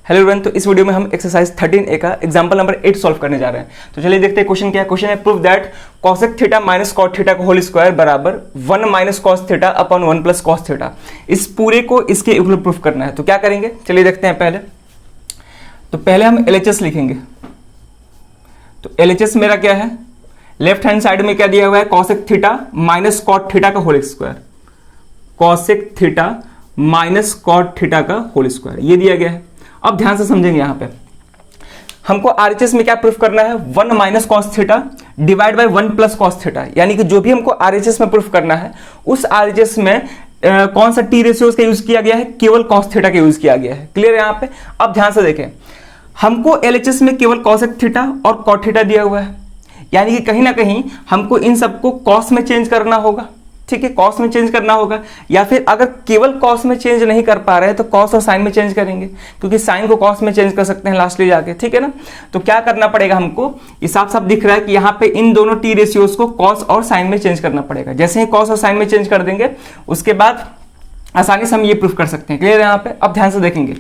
Hello everyone, तो इस video में हम एक्सरसाइज 13A का एग्जांपल नंबर 8 सॉल्व करने जा रहे हैं। तो चलिए देखते हैं क्वेश्चन क्या है। क्वेश्चन है prove that cosec theta minus cot theta का होल स्क्वायर बराबर 1 minus cos theta upon 1 plus cos theta. इस पूरे को इसके इक्वल प्रूफ करना है। तो क्या करेंगे, चलिए देखते हैं। पहले हम LHS लिखेंगे। तो LHS मेरा क्या है, लेफ्ट हैंड साइड में क्या दिया हुआ है, cosec theta minus cot theta का whole square, cosec theta minus cot theta का होल स्क्वायर, ये दिया गया है। अब ध्यान से समझेंगे, यहां पे हमको RHS में क्या प्रूफ करना है, 1 minus cos theta divide by 1 plus cos theta. यानी कि जो भी हमको RHS में प्रूफ करना है उस RHS में कौन सा टी रेशियोज का यूज किया गया है, केवल कॉस थीटा का यूज किया गया है। क्लियर है यहां पे। अब ध्यान से देखें, हमको LHS में केवल cosec थीटा और cot थीटा दिया हुआ है, यानी कि कहीं ना कहीं हमको इन सबको कॉस में चेंज करना होगा। ठीक है, कॉस में चेंज करना होगा, या फिर अगर केवल कॉस में चेंज नहीं कर पा रहे हैं तो कॉस और साइन में चेंज करेंगे, क्योंकि साइन को कॉस में चेंज कर सकते हैं लास्टली जाके। ठीक है ना। तो क्या करना पड़ेगा हमको, ये साफ साफ दिख रहा है कि यहाँ पे इन दोनों टी रेशियोज को कॉस और साइन में चेंज करना पड़ेगा। जैसे ही कॉस और साइन में चेंज कर देंगे उसके बाद आसानी से हम ये प्रूफ कर सकते हैं। क्लियर है यहाँ पे। अब ध्यान से देखेंगे,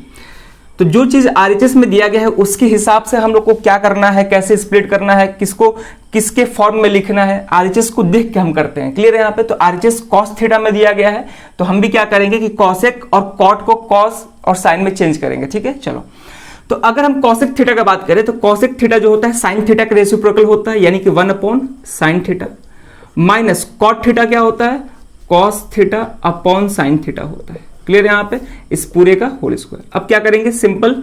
तो जो चीज RHS में दिया गया है उसके हिसाब से हम लोग को क्या करना है, कैसे स्प्लिट करना है, किसको किसके फॉर्म में लिखना है, RHS को देख के हम करते हैं। क्लियर है यहाँ पे। तो RHS cos थीटा में दिया गया है, तो हम भी क्या करेंगे कि cosec और cot को cos और sin में चेंज करेंगे। ठीक है, चलो। तो अगर हम cosec थीटा का बात करें तो cosec थीटा जो होता है sin थीटा का रेसिप्रोकल होता है, यानी कि 1 upon sin theta, minus cot theta क्या होता है, cos theta upon sin theta होता है। क्लियर है यहाँ पे, इस पूरे का होल स्क्वायर। अब क्या करेंगे, सिंपल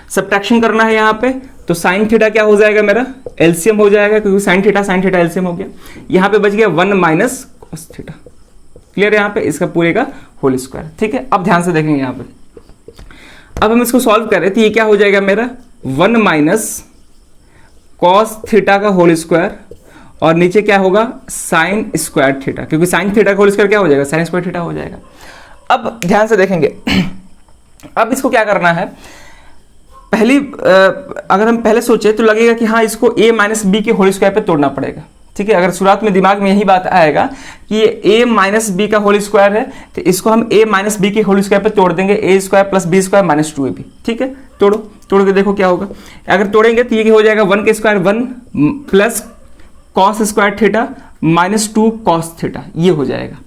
सब्ट्रैक्शन करना है यहाँ पे। तो साइन थीटा क्या हो जाएगा, मेरा एलसीएम हो जाएगा, क्योंकि साइन थीटा एलसीएम हो गया। यहाँ पे बच गया 1 माइनस कॉस थीटा। क्लियर है यहाँ पे, इसका पूरे का होल स्क्वायर। ठीक है, अब ध्यान से देखेंगे यहाँ पे। अब हम इसको सॉल्व करें तो ये क्या हो जाएगा मेरा, 1 माइनस कॉस थीटा का होल स्क्वायर, और नीचे क्या होगा, साइन स्क्वायर थीटा, क्योंकि साइन थीटा का होल स्क्वायर क्या हो जाएगा, साइन स्क्वायर थीटा हो जाएगा। अब ध्यान से देखेंगे, अब इसको क्या करना है, अगर हम पहले सोचे तो लगेगा कि हाँ इसको a माइनस बी के होल स्क्वायर पे तोड़ना पड़ेगा। ठीक है, अगर शुरुआत में दिमाग में यही बात आएगा कि ये a माइनस बी का होल स्क्वायर है, तो इसको हम a माइनस बी के होल स्क्वायर पे तोड़ देंगे, a square plus b square minus 2ab। ठीक है, तोड़ के देखो क्या होगा। अगर तोड़ेंगे तो ये हो जाएगा 1 के square 1 plus cos square theta minus 2 cos theta, ये हो जाएगा।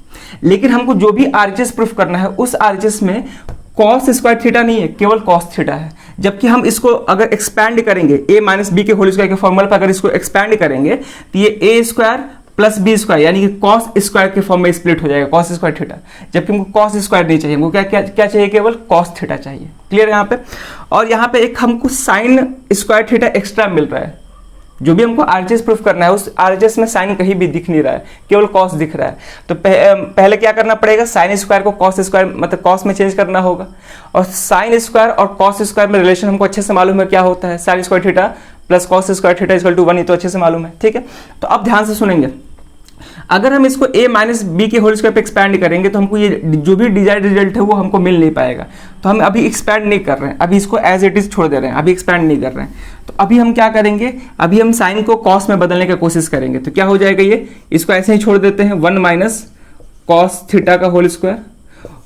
लेकिन हमको जो भी RHS प्रूफ करना है उस RHS में कॉस स्क्वायर थीटा नहीं है, केवल कॉस थीटा है। जबकि हम इसको अगर एक्सपैंड करेंगे a माइनस बी के होल स्क्वायर के फॉर्मूला पर अगर इसको एक्सपैंड करेंगे तो ये a square plus b square, यानी कि कॉस स्क्वायर के फॉर्म में स्प्लिट हो जाएगा, कॉस स्क्वायर थीटा। जबकि हमको कॉस स्क्वायर नहीं चाहिए, हमको क्या चाहिए, केवल कॉस थीटा चाहिए। क्लियर है यहाँ पे। और यहाँ पे एक हमको साइन स्क्वायर थीटा एक्स्ट्रा मिल रहा है। जो भी हमको RHS प्रूफ करना है उस RHS में साइन कहीं भी दिख नहीं रहा है, केवल कॉस दिख रहा है। तो पहले क्या करना पड़ेगा, साइन स्क्वायर को कॉस स्क्वायर मतलब कॉस में चेंज करना होगा। और साइन स्क्वायर और कॉस स्क्वायर में रिलेशन हमको अच्छे से मालूम है क्या होता है, sine square theta plus cos square theta equal to 1, ये तो अच्छे से मालूम है। ठीक है, तो अब ध्यान से सुनेंगे, अगर हम इसको a माइनस बी के होल स्क्वायर पे एक्सपैंड करेंगे तो हमको ये जो भी डिजायर्ड रिजल्ट है वो हमको मिल नहीं पाएगा। तो हम अभी एक्सपैंड नहीं कर रहे हैं, अभी इसको एज इट इज छोड़ दे रहे हैं, अभी एक्सपैंड नहीं कर रहे हैं। तो अभी हम क्या करेंगे, अभी हम साइन को कॉस में बदलने की कोशिश करेंगे। तो क्या हो जाएगा, ये इसको ऐसे ही छोड़ देते हैं, 1 माइनस कॉस थीटा का होल स्क्वायर,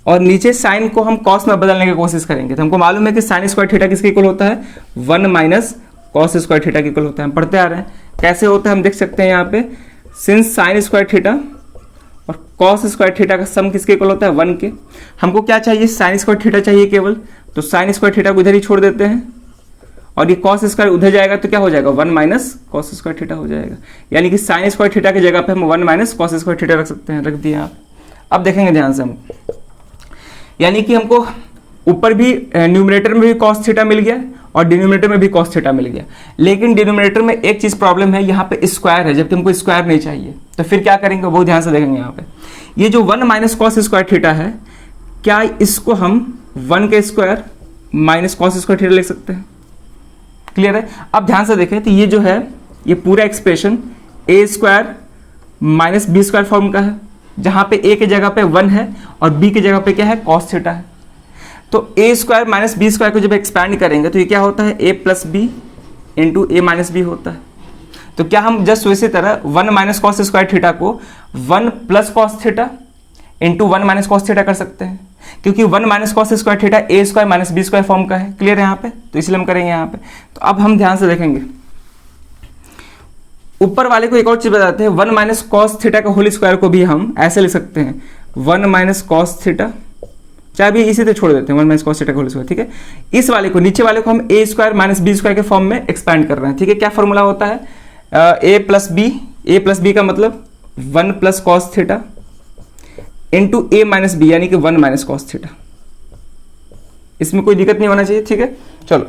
और नीचे साइन को हम कॉस में बदलने की कोशिश करेंगे। तो हमको मालूम है कि साइन स्क्वायर थीटा किसके इक्वल होता है, 1 माइनस कॉस स्क्वायर थीटा के इक्वल होता है। हम पढ़ते आ रहे हैं कैसे होता है, हम देख सकते हैं यहाँ पे, सिंस साइन स्क्वायर थीटा और कॉस स्क्वायर थीटा का सम किसके इक्वल होता है, 1 के। हमको क्या चाहिए, साइन स्क्वायर थीटा चाहिए केवल। तो साइन स्क्वायर थीटा को इधर ही छोड़ देते हैं, और ये कॉस स्क्वायर उधर जाएगा तो क्या हो जाएगा, 1 माइनस कॉस स्क्वायर थीटा हो जाएगा। यानी कि साइन स्क्वायर थीटा की जगह पे हम 1 माइनस कॉस स्क्वायर थीटा रख सकते हैं, रख दिए आप। अब देखेंगे ध्यान से हम, यानी कि हमको ऊपर भी न्यूमरेटर में भी कॉस थीटा मिल गया और डिनोमिनेटर में भी कॉस थीटा मिल गया। लेकिन डिनोमिनेटर में एक चीज प्रॉब्लम है, यहाँ पे स्क्वायर है, जबकि हमको स्क्वायर नहीं चाहिए। तो फिर क्या करेंगे, वो ध्यान से देखेंगे। यहाँ पे ये जो 1 माइनस कॉस स्क्वायर थीटा है, क्या इसको हम 1 के square minus cos square theta लिख सकते हैं। क्लियर है। अब ध्यान से देखें तो ये जो है, ये पूरा expression a square minus b square form का है, जहां पे a की जगह पे 1 है और b की जगह पे क्या है, कॉस थीटा है। तो a square minus b square को जब एक्सपैंड करेंगे तो ये क्या होता है, a plus b into a minus b होता है। तो क्या हम जस्ट वैसे तरह 1 माइनस कॉस स्क्वायर थीटा को 1 plus cos theta into 1 minus cos theta कर सकते हैं, क्योंकि 1 minus cos square theta a square minus b square form का है। क्लियर है यहाँ पे। तो इसलिए हम करेंगे यहाँ पे। तो अब हम ध्यान से देखेंगे, ऊपर वाले को एक और चीज बताते हैं, 1 माइनस कॉस थीटा का होल स्क्वायर को भी हम ऐसे लिख सकते हैं, 1 माइनस कॉस थीटा, चाहे भी इसी से छोड़ देते हैं, 1 माइनस कॉस थीटा का होल स्क्वायर, ठीक है। इस वाले को, नीचे वाले को हम ए स्क्वायर माइनस बी स्क्वायर के फॉर्म में एक्सपैंड कर रहे हैं, ठीक है। क्या फॉर्मूला होता है, ए प्लस बी का मतलब 1 plus cos theta into a minus B, यानी कि 1 माइनस कॉस थीटा। इसमें कोई दिक्कत नहीं होना चाहिए, ठीक है। चलो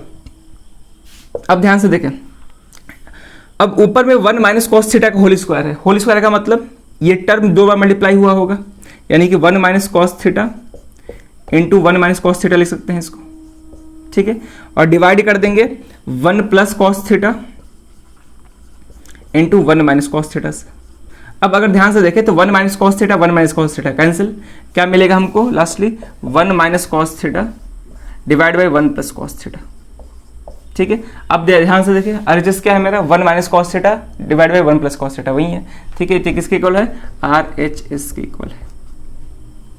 अब ध्यान से देखें, अब ऊपर में 1 माइनस कॉस थीटा का होल स्क्वायर है, होल स्क्वायर का मतलब ये टर्म 2 बार मल्टीप्लाई हुआ होगा, यानी कि 1 minus cos theta into 1 minus cos theta लिख सकते हैं इसको, ठीक है। और डिवाइड कर देंगे 1 plus cos theta into 1 minus cos theta से। अब अगर ध्यान से देखें तो 1 minus cos theta 1 minus cos theta cancel, क्या मिलेगा हमको lastly 1 minus cos theta divide by 1 plus cos theta, ठीक है। अब ध्यान से देखिए RHS क्या है मेरा, 1 minus cos theta divide by 1 plus cos theta, वही है, ठीक है। तो किसके इक्वल है, RHS के इक्वल है,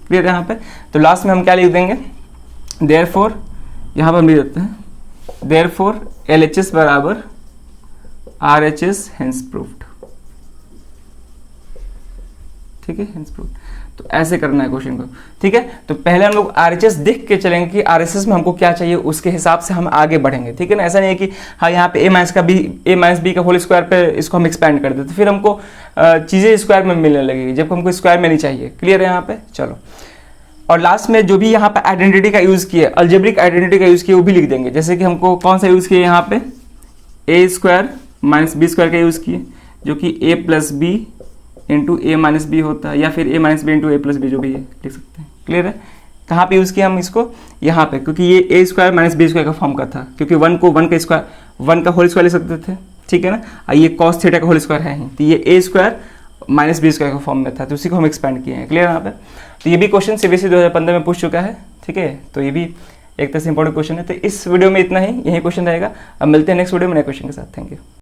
क्लियर है यहाँ पे। तो लास्ट में हम क्या लिख देंगे, देयरफॉर, यहाँ पर हम लिख देते हैं देयरफॉर LHS बराबर RHS हेंस प्रूव्ड, ठीक है, हेंस प्रूव्ड। तो ऐसे करना है क्वेश्चन को, ठीक है। तो पहले हम लोग RHS देख के चलेंगे कि RHS में हमको क्या चाहिए, उसके हिसाब से हम आगे बढ़ेंगे, ठीक है ना। ऐसा नहीं है कि हाँ यहाँ पे a माइनस बी का होल स्क्वायर पे इसको हम एक्सपैंड कर देते, फिर हमको चीज़ें स्क्वायर में मिलने लगेगी, जब हमको स्क्वायर में नहीं चाहिए, क्लियर है यहाँ पे। चलो, और लास्ट में जो भी यहाँ पे आइडेंटिटी का यूज़ किया, अल्जेब्रिक आइडेंटिटी का यूज़ किया, वो भी लिख देंगे। जैसे कि हमको कौन सा यूज़ किया यहाँ पे, ए स्क्वायर माइनस बी स्क्वायर का यूज़ किए, जो कि ए plus b into a minus b होता है, या फिर ए माइनस बी इंटू ए प्लस बी, जो भी है लिख सकते हैं, क्लियर है। कहाँ पे यूज़ किया हम इसको, यहाँ पे, क्योंकि ये ए स्क्वायर माइनस बी स्क्वायर का फॉर्म का था, क्योंकि 1 को 1 का होल स्क्वायर लिख सकते थे, ठीक है ना। और ये कॉस थीटा का होल स्क्वायर है ही, तो ये ए स्क्वायर माइनस बी स्क्वायर का फॉर्म में था, तो उसी को हम एक्सपैंड किए हैं, क्लियर यहाँ पे। तो ये भी क्वेश्चन CBSE 2015 में पूछ चुका है, ठीक है। तो ये भी एक तरह से इंपॉर्टेंट क्वेश्चन है। तो इस वीडियो में इतना ही, यही क्वेश्चन रहेगा। अब मिलते हैं नेक्स्ट वीडियो में नए क्वेश्चन के साथ। Thank you.